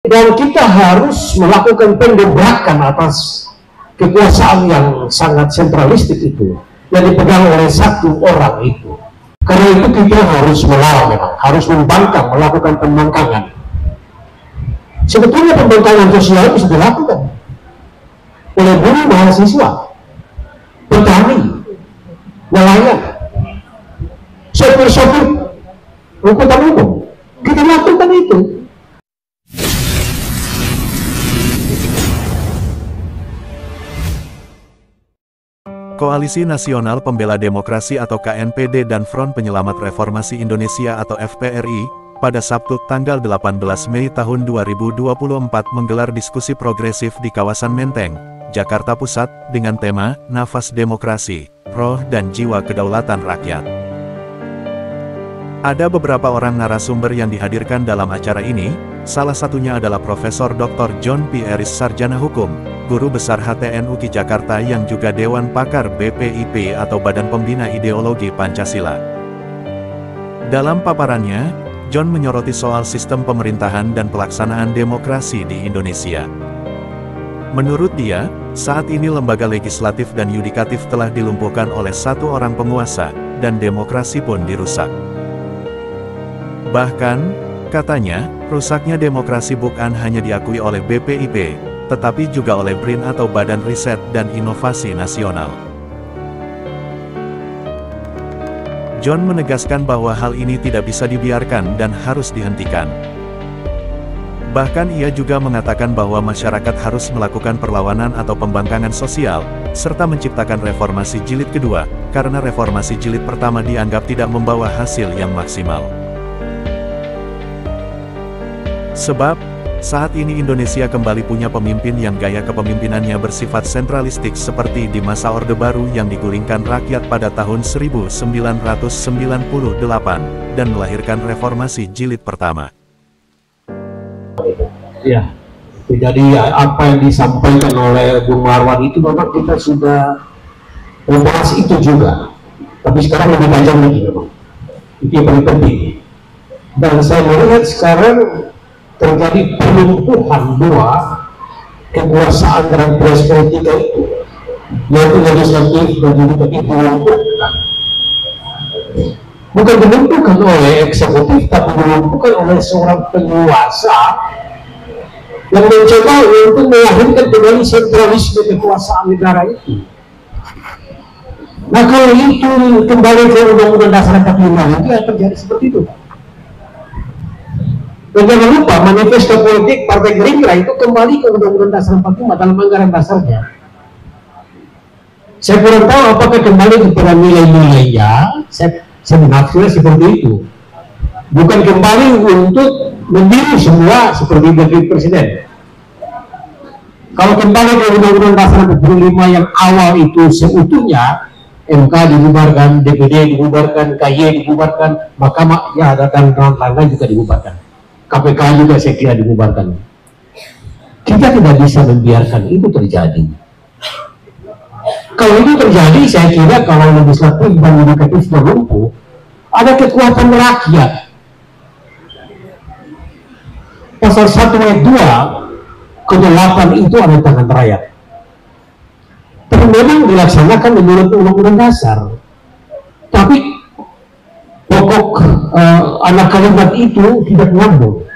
Dan kita harus melakukan pendobrakan atas kekuasaan yang sangat sentralistik itu, yang dipegang oleh satu orang itu. Karena itu kita harus melawan, memang harus membangkang, melakukan pembangkangan. Sebetulnya pembangkangan sosial itu sudah dilakukan oleh buruh, mahasiswa, petani, nelayan, sopir-sopir angkutan umum. Kita lakukan itu. Koalisi Nasional Pembela Demokrasi atau KNPD dan Front Penyelamat Reformasi Indonesia atau FPRI, pada Sabtu tanggal 18 Mei tahun 2024 menggelar diskusi progresif di kawasan Menteng, Jakarta Pusat, dengan tema Nafas Demokrasi, Roh dan Jiwa Kedaulatan Rakyat. Ada beberapa orang narasumber yang dihadirkan dalam acara ini, salah satunya adalah Profesor Dr. John P. Eris Sarjana Hukum, Guru Besar HTN UKI Jakarta yang juga Dewan Pakar BPIP atau Badan Pembina Ideologi Pancasila. Dalam paparannya, John menyoroti soal sistem pemerintahan dan pelaksanaan demokrasi di Indonesia. Menurut dia, saat ini lembaga legislatif dan yudikatif telah dilumpuhkan oleh satu orang penguasa, dan demokrasi pun dirusak. Bahkan, katanya, rusaknya demokrasi bukan hanya diakui oleh BPIP, tetapi juga oleh BRIN atau Badan Riset dan Inovasi Nasional. John menegaskan bahwa hal ini tidak bisa dibiarkan dan harus dihentikan. Bahkan ia juga mengatakan bahwa masyarakat harus melakukan perlawanan atau pembangkangan sosial, serta menciptakan reformasi jilid kedua, karena reformasi jilid pertama dianggap tidak membawa hasil yang maksimal. Sebab, saat ini Indonesia kembali punya pemimpin yang gaya kepemimpinannya bersifat sentralistik seperti di masa Orde Baru yang digulingkan rakyat pada tahun 1998, dan melahirkan reformasi jilid pertama. Ya, jadi apa yang disampaikan oleh Bung Marwan itu memang kita sudah membahas itu juga. Tapi sekarang lebih tajam lagi memang. Itu yang paling penting. Dan saya melihat sekarang terjadi pelumpuhan dua kekuasaan dalam proses politik itu, yaitu legislatif dan yudikatif dilumpuhkan. Bukan dilumpuhkan oleh eksekutif, tapi dilumpuhkan oleh seorang penguasa yang mencoba untuk melahirkan kembali sentralisme kekuasaan negara itu. Nah, kalau itu kembali ke Undang-Undang Dasar 45, itu yang terjadi seperti itu. Dan jangan lupa, manifesto politik Partai Gerindra itu kembali ke Undang-Undang Dasar 45 dalam anggaran dasarnya. Saya kurang tahu apakah kembali kepada nilai-nilainya, saya menafsirkan seperti itu. Bukan kembali untuk meniru semua seperti Wakil Presiden. Kalau kembali ke Undang-Undang Dasar 45 yang awal itu seutuhnya, MK dibubarkan, DPD dibubarkan, KY dibubarkan, Mahkamah ya dan lain-lain juga dibubarkan. KPK juga saya kira dibubarkan. Kita tidak bisa membiarkan itu terjadi. Kalau itu terjadi, saya kira kalau legislatif dan yudikatif sudah lumpuh, ada kekuatan rakyat. Pasal 1 ayat 2 ke-8 itu ada tangan rakyat. Tapi memang dilaksanakan menurut Undang-Undang Dasar. Tapi pokok anak kalimat itu tidak nyambung.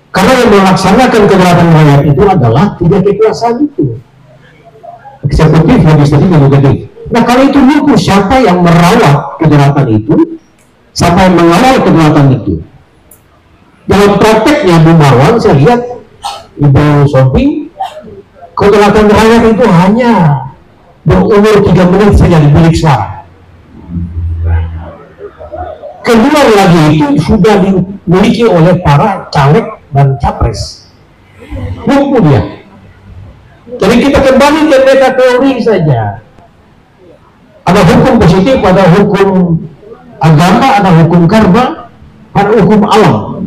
Karena yang melaksanakan kedaulatan rakyat itu adalah tiga kekuasaan itu. Eksekutif, legislatif, dan yudikatif. Nah, kalau itu lumpuh, siapa yang merawat kedaulatan itu? Siapa yang mengawal kedaulatan itu? Dalam prakteknya Bung Marwan, saya lihat Ibu Sophie, kedaulatan rakyat itu hanya berumur 3 menit saja di bilik suara. Keluar lagi itu sudah dimiliki oleh para caleg dan capres. Lumpuh dia. Jadi kita kembali ke meta teori saja. Ada hukum positif, ada hukum agama, ada hukum karma, ada hukum alam.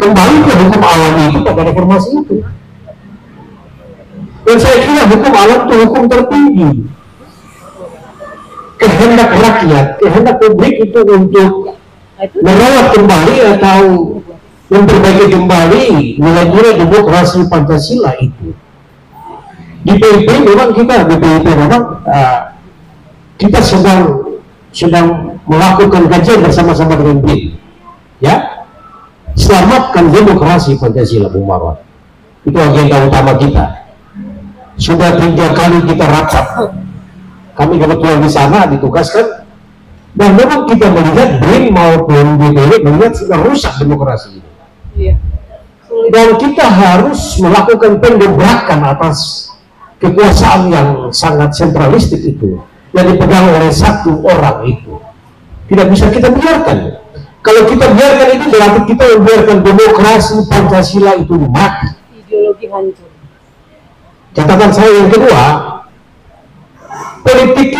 Kembali ke hukum alam itu pada reformasi itu. Dan saya kira hukum alam itu hukum tertinggi. Kehendak rakyat, kehendak publik itu untuk merawat kembali atau memperbaiki kembali nilai-nilai demokrasi Pancasila itu. Di PIP memang kita sedang melakukan kajian bersama-sama dengan BIN, ya, selamatkan demokrasi Pancasila, Bung Marwan. Itu agenda utama kita. Sudah 3 kali kita rapat, kami kebetulan di sana ditugaskan, dan memang kita melihat BIN maupun BPW melihat sudah rusak demokrasi ini. Dan kita harus melakukan pendobrakan atas kekuasaan yang sangat sentralistik itu, yang dipegang oleh satu orang itu. Tidak bisa kita biarkan. Kalau kita biarkan itu berarti kita membiarkan demokrasi Pancasila itu mati. Ideologi hancur. Catatan saya yang kedua, politik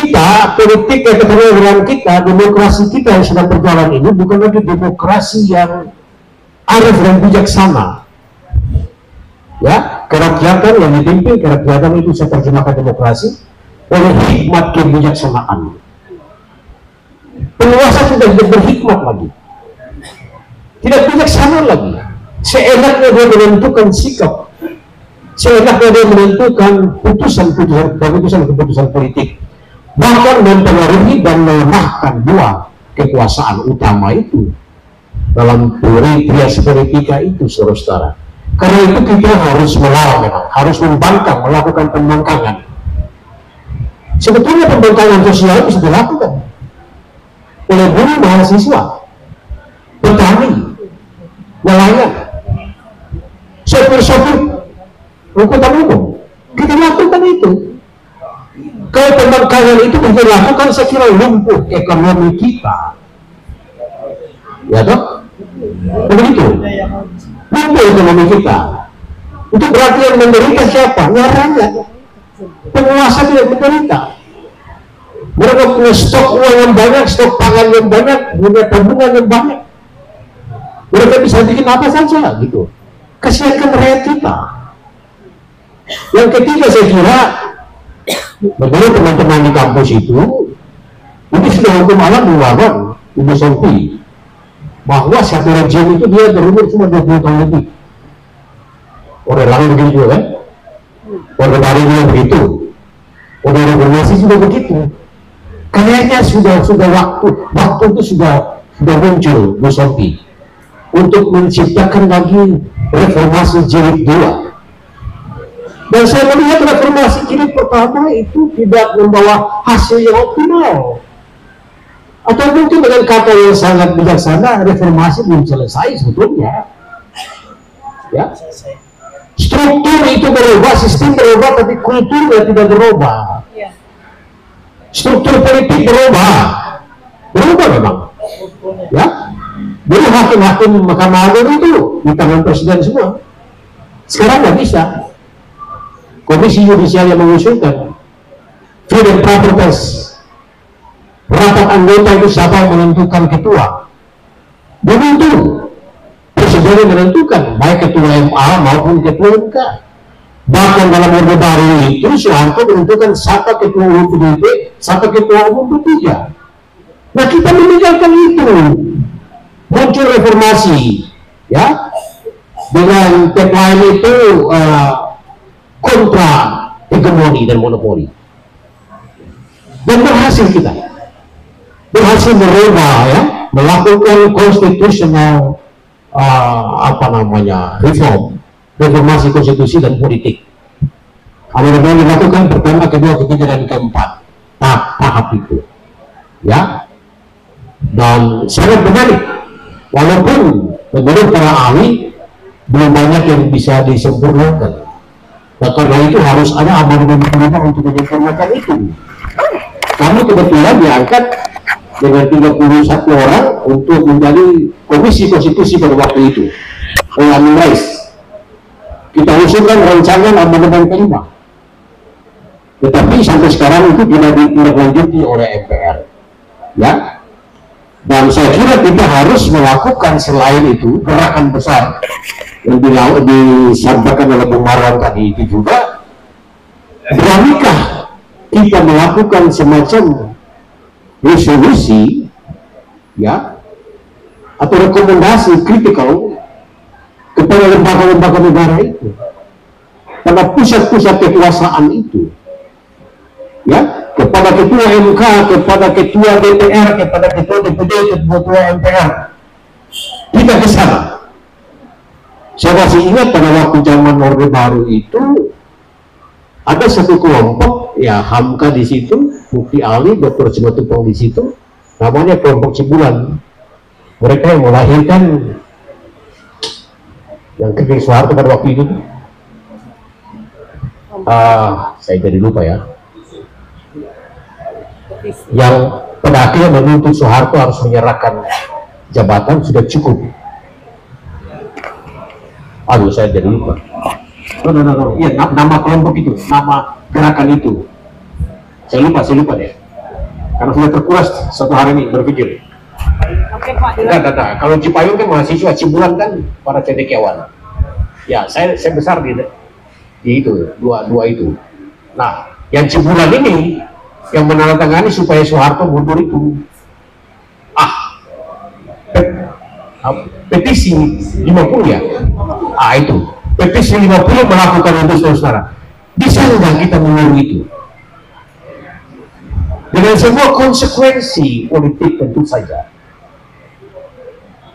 ketegangan kita, demokrasi kita yang sedang berjalan ini bukan lagi demokrasi yang arif dan bijaksana. Ya, kerakyatan yang dipimpin, kerakyatan itu saya terjemahkan demokrasi oleh hikmat kebijaksanaan. Penguasa sudah tidak berhikmat lagi, tidak bijaksana lagi. Seenaknya dia menentukan sikap, seenaknya dia menentukan keputusan politik, bahkan mempengaruhi dan melemahkan dua kekuasaan utama itu dalam teori trias politika itu, saudara-saudara. Karena itu kita harus melawan, memang harus membangkang, melakukan pembangkangan. Sebetulnya pembangkangan sosial itu sudah dilakukan oleh buruh, mahasiswa, petani, nelayan, sopir-sopir angkutan umum. Kita lakukan itu. Kalau pembangkangan itu kita lakukan, saya kira lumpuh ekonomi kita. Ya toh? Begitu. Lumpuh ekonomi kita. Itu berarti yang menderita siapa? Rakyat. Penguasa tidak menderita. Mereka punya stok uang yang banyak, stok pangan yang banyak, punya tabungan yang banyak. Mereka bisa bikin apa saja gitu. Kasihankan rakyat kita. Yang ketiga, saya kira menurut teman-teman di kampus itu sudah hukum alam melawan Ibu Sophie bahwa satu rejim itu dia berumur cuma 20 tahun lebih. Orang lain begitu juga kan? Orang baru juga begitu. Orang reformasi juga begitu. Kayaknya sudah waktu itu sudah muncul Bu Sophie untuk menciptakan lagi reformasi jilid 2. Dan saya melihat reformasi jilid pertama itu tidak membawa hasil yang optimal. Atau mungkin dengan kata yang sangat bijaksana, reformasi belum selesai sebetulnya. Ya. Struktur itu berubah, sistem berubah, tapi kulturnya tidak berubah. Struktur politik berubah memang. Ya. Dulu hakim-hakim Mahkamah Agung itu di tangan presiden semua. Sekarang nggak bisa. Komisi Yudisial yang mengusulkan fit and proper test, rapat anggota itu siapa yang menentukan ketua, dan itu presiden yang menentukan baik ketua MA maupun ketua MK. Bahkan dalam orde baru itu Soeharto menentukan siapa ketua umum PDIP, siapa ketua umum P3. Nah, kita meninggalkan itu. Muncul reformasi, ya, dengan tagline itu kontra hegemoni dan monopoli, dan berhasil kita merubah, ya, melakukan constitutional reformasi konstitusi dan politik. Amandemen dilakukan pertama, kedua, ketiga, dan keempat tahap itu, ya, dan sangat menarik. Walaupun menurut para ahli belum banyak yang bisa disempurnakan. Nah, karena itu harus ada amandemen untuk menyempurnakan itu. Kami kebetulan diangkat dengan 31 orang untuk menjadi komisi konstitusi pada waktu itu oleh Amin Rais. Kita usulkan rancangan amandemen kelima, tetapi sampai sekarang itu tidak ditindaklanjuti oleh MPR, ya. Dan saya kira kita harus melakukan selain itu gerakan besar yang disampaikan oleh Bung Marwan tadi itu juga. Beranikah kita melakukan semacam resolusi, ya, atau rekomendasi kritikal kepada lembaga-lembaga negara itu, pada pusat-pusat kekuasaan itu, ya, kepada ketua MK, kepada ketua DPR, kepada ketua DPD, ketua MPR, kita ke sana. Saya masih ingat pada waktu zaman Orde Baru itu ada satu kelompok, ya Hamka di situ, Mufti Ali, Dr. Simatupang di situ, namanya kelompok Cibulan. Mereka yang melahirkan yang Kekeng Soeharto pada waktu itu. Saya jadi lupa ya. Yang pada akhirnya menuntut Soeharto harus menyerahkan jabatan sudah cukup. Aduh, saya jadi lupa. No. Iya, nama kelompok itu, nama gerakan itu. Saya lupa deh. Karena sudah terkuras satu hari ini berpikir. Oke, Pak. Enggak. Kalau Cipayung kan mahasiswa, Cibulan kan para cendekiawan. Ya, saya besar di itu, dua itu. Nah, yang Cibulan ini yang menandatangani supaya Soeharto mundur itu. Petisi 50 ya. Itu. Petisi 50 melakukan itu, saudara. Bisa nggak kita menunggu itu? Dengan semua konsekuensi politik tentu saja.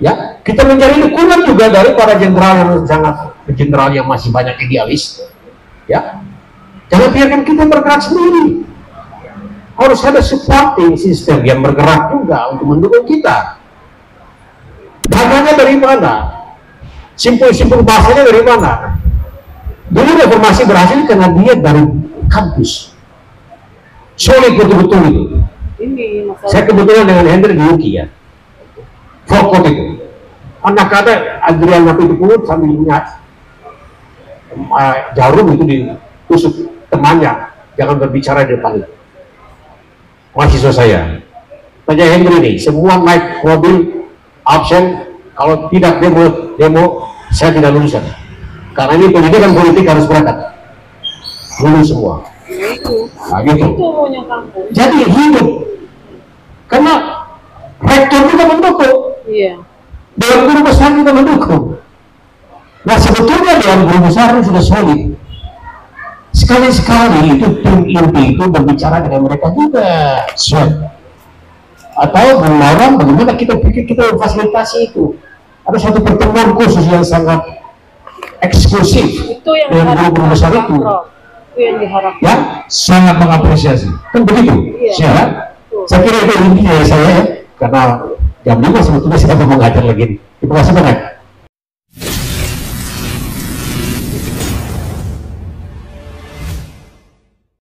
Ya, kita mencari dukungan juga dari para jenderal yang masih banyak idealis. Ya, jangan biarkan kita bergerak sendiri. Harus ada supporting system yang bergerak juga untuk mendukung kita. Dananya dari mana? Simpul-simpul bahasanya dari mana? Dulu reformasi berhasil karena dia dari kampus. Solid betul-betul itu. Saya kebetulan dengan Hendrik di UKI ya. Forkot itu. Anak ada Adrian Napi itu pun sambil ingat jarum itu ditusuk temannya. Jangan berbicara di depan itu. Mahasiswa saya. Tanya Hendrik ini, semua naik mobil absen, kalau tidak demo saya tidak lulusan. Karena ini pendidikan politik harus berangkat. Lulus semua. Nah, gitu. Jadi hidup. Karena rektor juga mendukung. Iya. Dewan guru besar juga mendukung. Nah sebetulnya dewan guru besar sudah solid. Sekali-sekali itu tim inti itu berbicara dengan mereka juga. Atau melarang bagaimana kita pikir kita memfasilitasi itu. Ada satu pertemuan khusus yang sangat eksklusif dengan guru-guru besar itu. Itu yang diharapkan. Ya, sangat mengapresiasi. Kan begitu? Iya. Saya kira itu intinya saya, karena jam 5 sebetulnya saya mau mengajar lagi. Terima kasih banyak.